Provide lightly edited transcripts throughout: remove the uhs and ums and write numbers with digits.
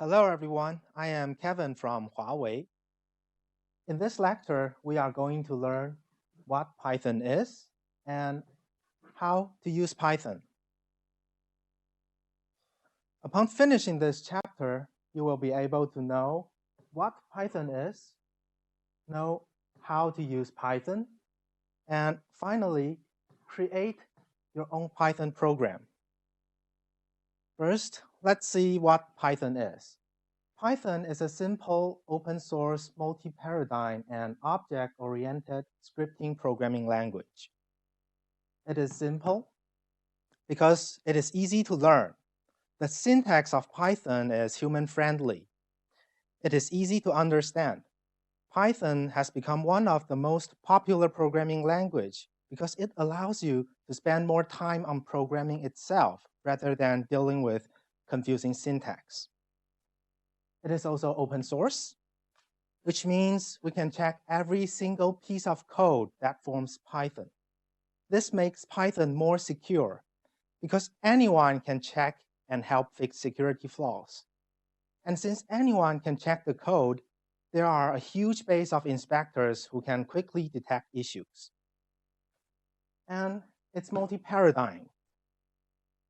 Hello everyone, I am Kevin from Huawei. In this lecture, we are going to learn what Python is and how to use Python. Upon finishing this chapter, you will be able to know what Python is, know how to use Python, and finally, create your own Python program. First, let's see what Python is. Python is a simple, open-source, multi-paradigm, and object-oriented scripting programming language. It is simple because it is easy to learn. The syntax of Python is human-friendly. It is easy to understand. Python has become one of the most popular programming language because it allows you to spend more time on programming itself rather than dealing with confusing syntax. It is also open source, which means we can check every single piece of code that forms Python. This makes Python more secure because anyone can check and help fix security flaws. And since anyone can check the code, there are a huge base of inspectors who can quickly detect issues. And it's multi-paradigm.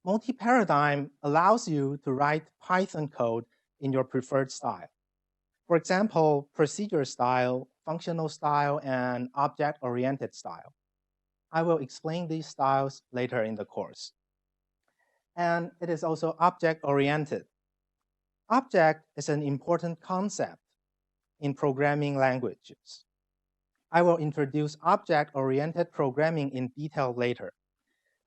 Multi-paradigm allows you to write Python code in your preferred style. For example, procedure style, functional style, and object-oriented style. I will explain these styles later in the course. And it is also object-oriented. Object is an important concept in programming languages. I will introduce object-oriented programming in detail later.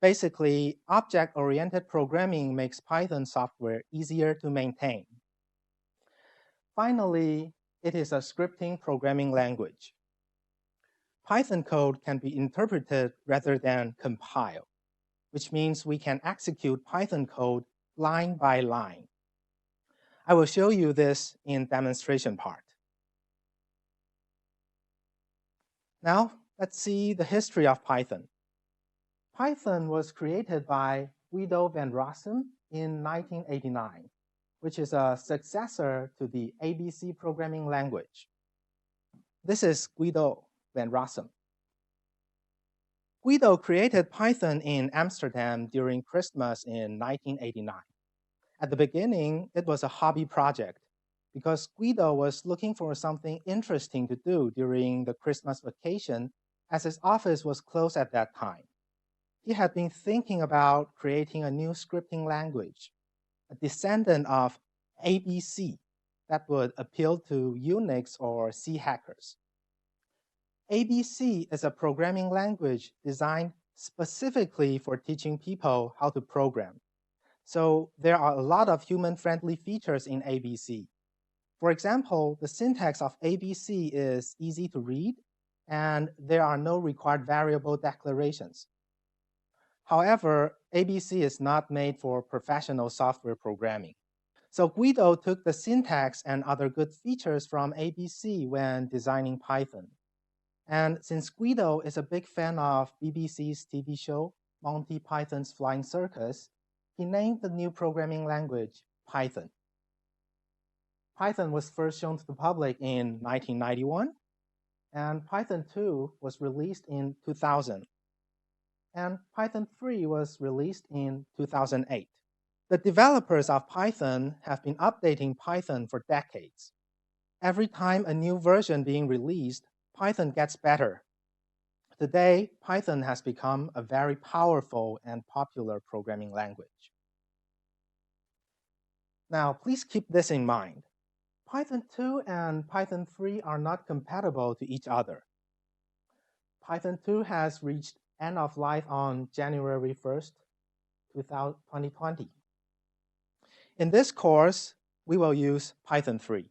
Basically, object-oriented programming makes Python software easier to maintain. Finally, it is a scripting programming language. Python code can be interpreted rather than compiled, which means we can execute Python code line by line. I will show you this in demonstration part. Now, let's see the history of Python. Python was created by Guido van Rossum in 1989, which is a successor to the ABC programming language. This is Guido van Rossum. Guido created Python in Amsterdam during Christmas in 1989. At the beginning, it was a hobby project because Guido was looking for something interesting to do during the Christmas vacation as his office was closed at that time. He had been thinking about creating a new scripting language, a descendant of ABC that would appeal to Unix or C hackers. ABC is a programming language designed specifically for teaching people how to program. So there are a lot of human-friendly features in ABC. For example, the syntax of ABC is easy to read, and there are no required variable declarations. However, ABC is not made for professional software programming. So Guido took the syntax and other good features from ABC when designing Python. And since Guido is a big fan of BBC's TV show, Monty Python's Flying Circus, he named the new programming language Python. Python was first shown to the public in 1991, and Python 2 was released in 2000. And Python 3 was released in 2008. The developers of Python have been updating Python for decades. Every time a new version being released, Python gets better. Today, Python has become a very powerful and popular programming language. Now, please keep this in mind. Python 2 and Python 3 are not compatible to each other. Python 2 has reached end of life on January 1st, 2020. In this course, we will use Python 3.